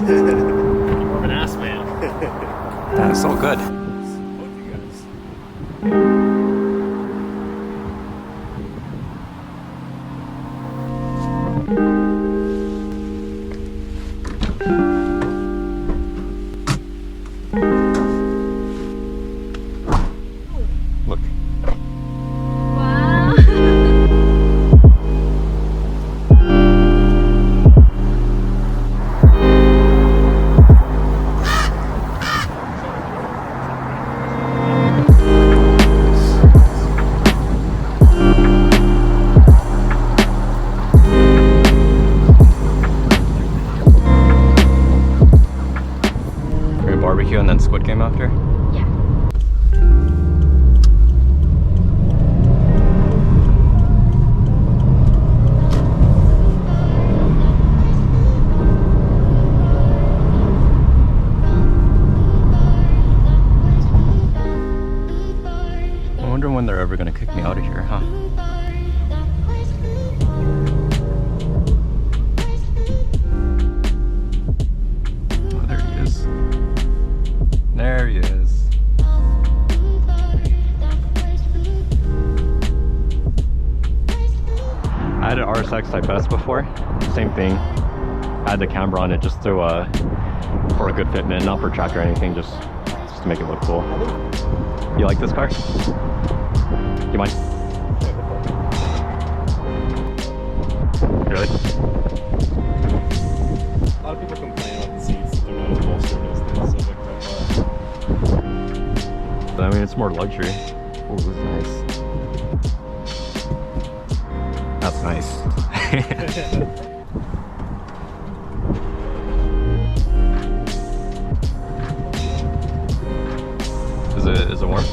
More of an ass man. That's so good. Fuck you guys. Look. Wow. Barbecue and then Squid Game after? Yeah. I wonder when they're ever gonna kick me out of here, huh? Oh, there he is. There he is. I had an RSX Type S before. Same thing. I had the camera on it just to for a good fitment, not for track or anything, just to make it look cool. You like this car? You mind? Really? A lot of people complain about the seats, they're not as bolstered as the Civic Type But I mean, it's more luxury. Oh, this is nice. That's nice. Is it warm?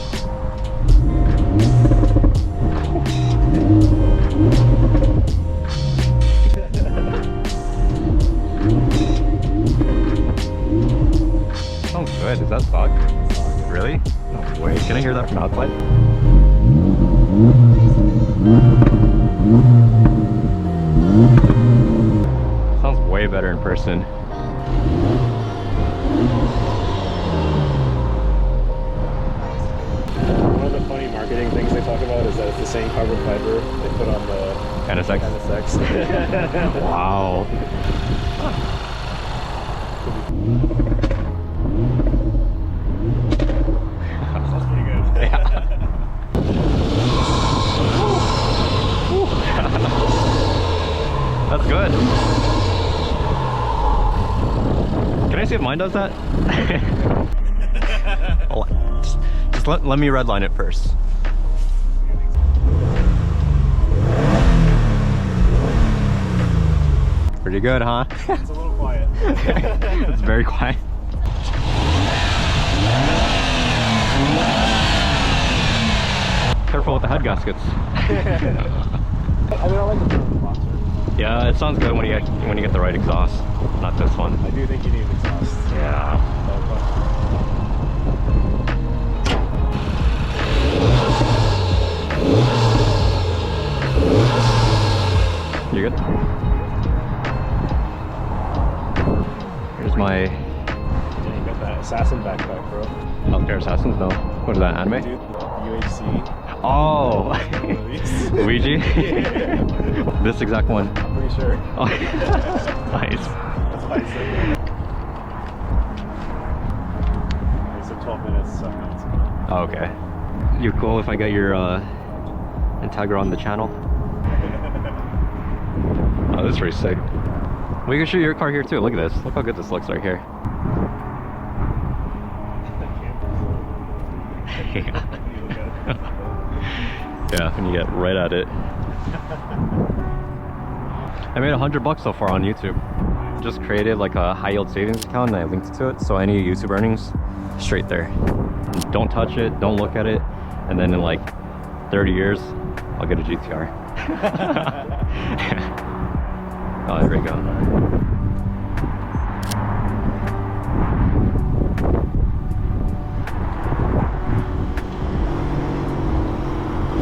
Sounds good. Is that stock? Really? No way. Can I hear that from outside? Sounds way better in person. One of the funny marketing things they talk about is that it's the same carbon fiber they put on the NSX? NSX. Wow. Sounds pretty good. Yeah. That's good. Can I see if mine does that? just let me redline it first. Pretty good, huh? It's a little quiet. It's very quiet. Careful with the head gaskets. I mean, I like the front boxer. Yeah, it sounds good when you get the right exhaust. Not this one. I do think you need an exhaust. Yeah. You good? Here's my Yeah, you got that assassin backpack, bro. Healthcare Assassins. No, what is that? Anime? Dude, UHC. Oh, Luigi. Yeah. This exact one. I'm pretty sure. Oh, nice. That's why I said that. Okay, so 12 minutes, 7 minutes. Oh, okay. You cool if I get your Integra on the channel? Oh, this is pretty sick. We can shoot your car here too. Look at this. Look how good this looks right here. Yeah, when you get right at it. I made $100 so far on YouTube. Just created like a high yield savings account and I linked to it. So any YouTube earnings, straight there. Don't touch it, don't look at it. And then in like 30 years, I'll get a GTR. Oh, there we go.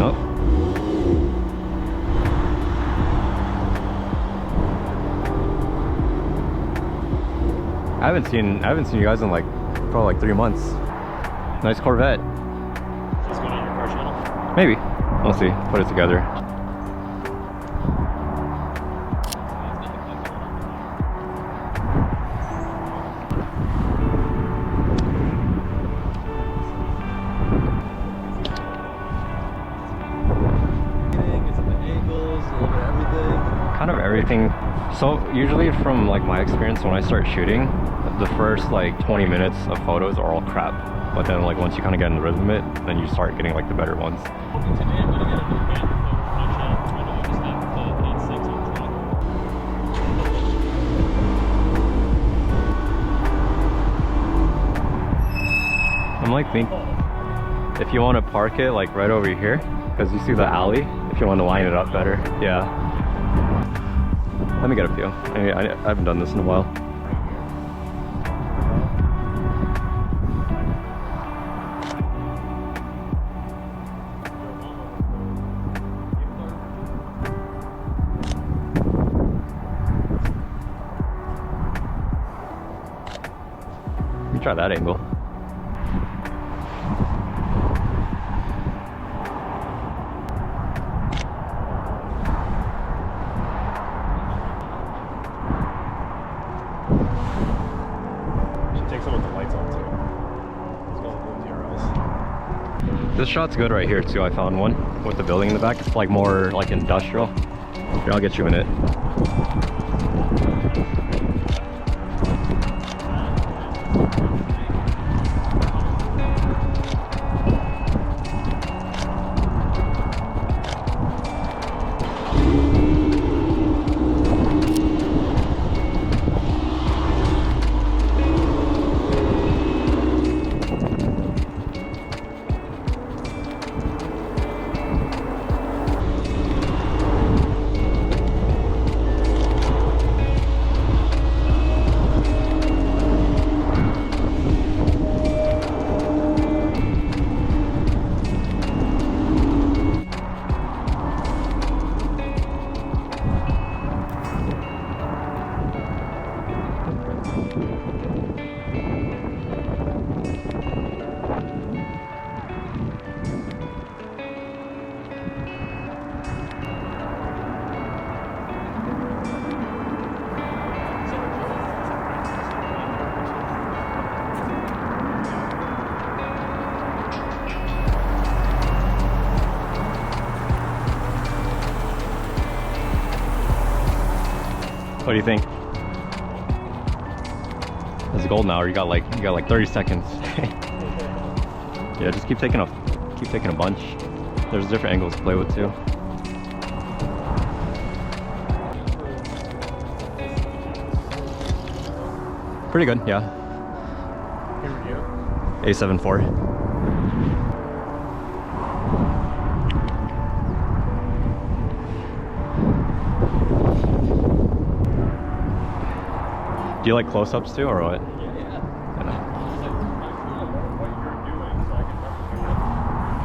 Oh. I haven't seen you guys in like probably like 3 months. Nice Corvette. Is this going on your car channel? Maybe. We'll see. Put it together. Kind of everything. So usually from like my experience when I start shooting, the first like 20 minutes of photos are all crap. But then like once you kind of get in the rhythm of it, then you start getting like the better ones. Today I'm going to get a new banter photo on channel. I'm going to use that 8.6 on track. I'm like thinking if you want to park it like right over here, because you see the alley, if you want to line it up better. Yeah. Let me get a feel. I haven't done this in a while. Let me try that angle. This shot's good right here too. I found one with the building in the back. It's like more like industrial. Here, I'll get you in it. What do you think? It's a golden hour. You got like 30 seconds. Yeah, just keep taking a bunch. There's different angles to play with too. Pretty good, yeah. A7IV. Do you like close-ups too, or what?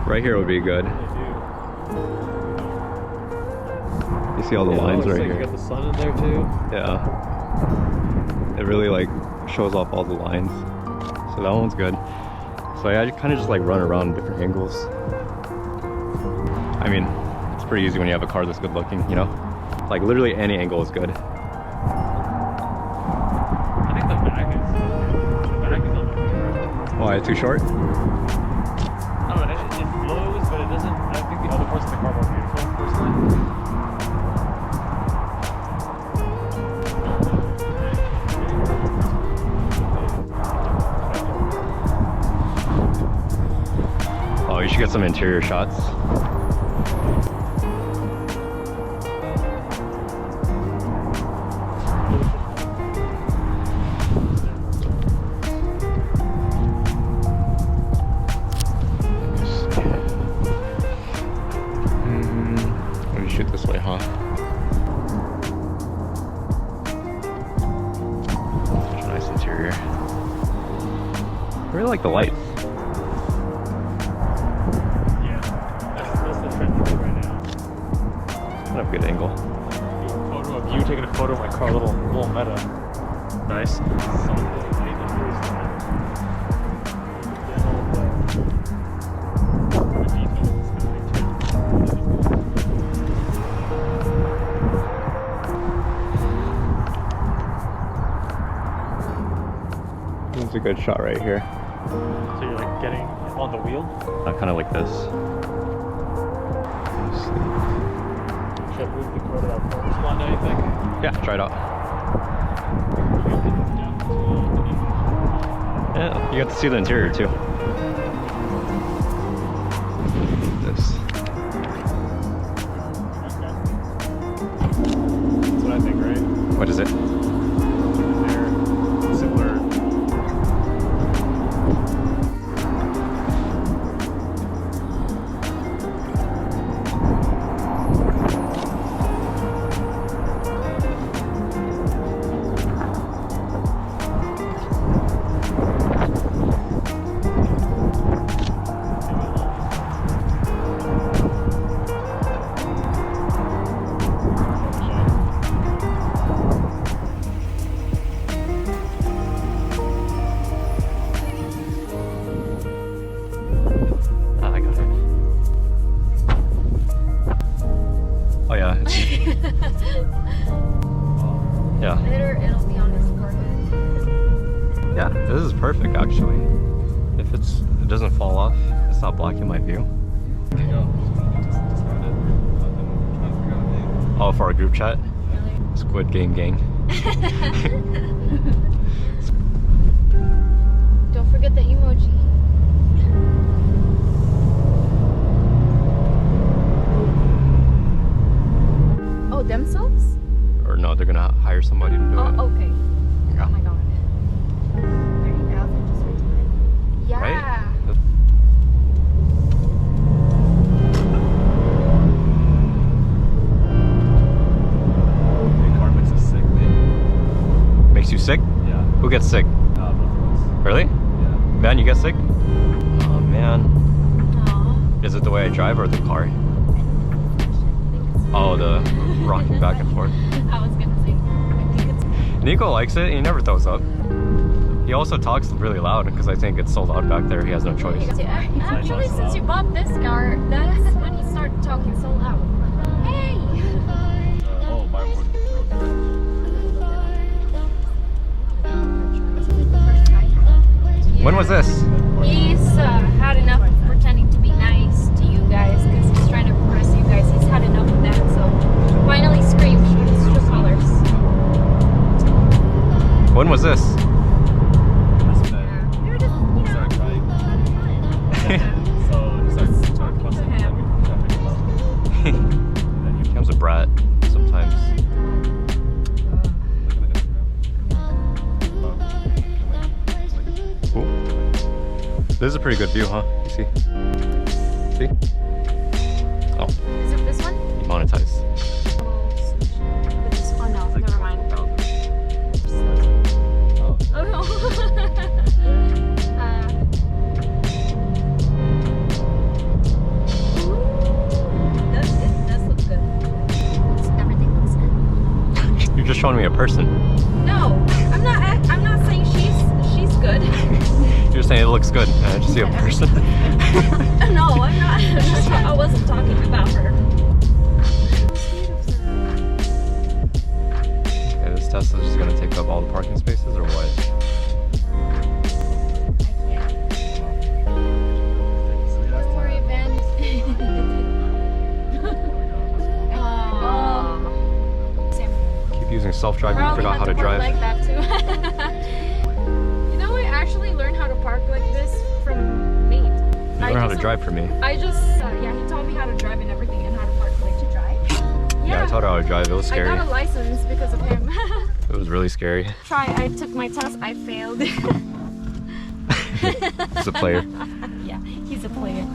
Right here would be good. You see all the lines right here. You got the sun in there too. Yeah. It really like shows off all the lines. So that one's good. So yeah, I kind of just like run around different angles. I mean, it's pretty easy when you have a car that's good looking, you know? Like literally any angle is good. Why, too short? I don't know, it flows, but it doesn't. I think the other parts of the car are more beautiful, personally. Oh, you should get some interior shots. This way, huh? Such a nice interior. I really like the lights. Yeah, that's the trend right now. I have a good angle. Photo of you taking a photo of my car, little meta. Nice. It's a good shot right here. So you're like getting on the wheel? Kind of like this. Should I move the car to that corner spot now, you think? Yeah, try it out. Yeah, you got to see the interior too. This. That's what I think, right? What is it? They're similar. Yeah. It'll be on his forehead. Yeah, this is perfect actually. If it doesn't fall off, it's not blocking my view. Oh, for our group chat? Really? Squid Game Gang. Don't forget the emoji. Oh, themselves? Or no, they're gonna hire somebody to do it. Oh, okay. Yeah. Oh my god. 30,000 just for time. Yeah. Right? Car makes us sick, man. Makes you sick? Yeah. Who gets sick? Both of us. Really? Yeah. Man, you get sick? Oh man. Aww. Is it the way I drive or the car? Oh, the rocking back and forth. I was gonna say, I think it's... Nico likes it. He never throws up. He also talks really loud because I think it's so loud back there. He has no choice. Actually, since you bought this car, that's when he started talking so loud. Hey! Oh, my word. When was this? He's had enough of pretending to be nice to you guys because he's trying to impress you guys. He's had enough of that, so finally scream, show his true colors. When was this? That's when Yeah. You're just, you I know. started crying. So he started talking about something that we tried to pick him up. And then He becomes a brat sometimes. look at the Instagram. Ooh. This is a pretty good view, huh? You see? See? Oh, Is it this one? demonetized. With this one? No, never mind. Oh. Oh no. It does look good. Everything looks good. You're just showing me a person. No, I'm not saying she's good. You're saying it looks good. I just see a person. No, I'm not. I wasn't talking about her. Okay, this Tesla's just gonna take up all the parking spaces or what? Don't worry, Ben. Keep using self-driving, forgot how to drive. Like that too. You know, I actually learned how to park like this from Nate. You learn how to drive for me. I just, yeah, he taught me how to drive and everything and how to park like to drive. Yeah, I taught her how to drive. It was I scary. got a license because of him. It was really scary. I took my test, I failed. He's a player. Yeah, he's a player.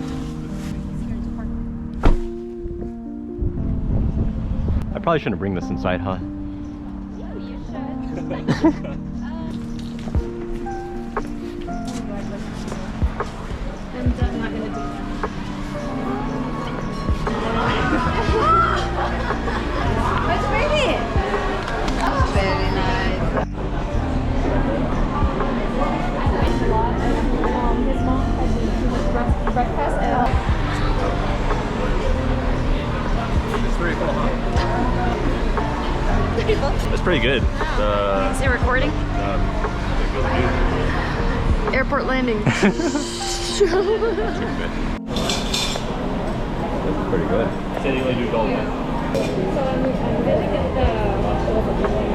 I probably shouldn't bring this inside, huh? Yeah, you should. I'm not gonna do that. It's pretty. Oh, very nice. His mom has been to his breakfast and It's very cool, huh? It's pretty good. is it recording? The view. Airport landing. That's pretty good. Said you only do gold. So I'm gonna get the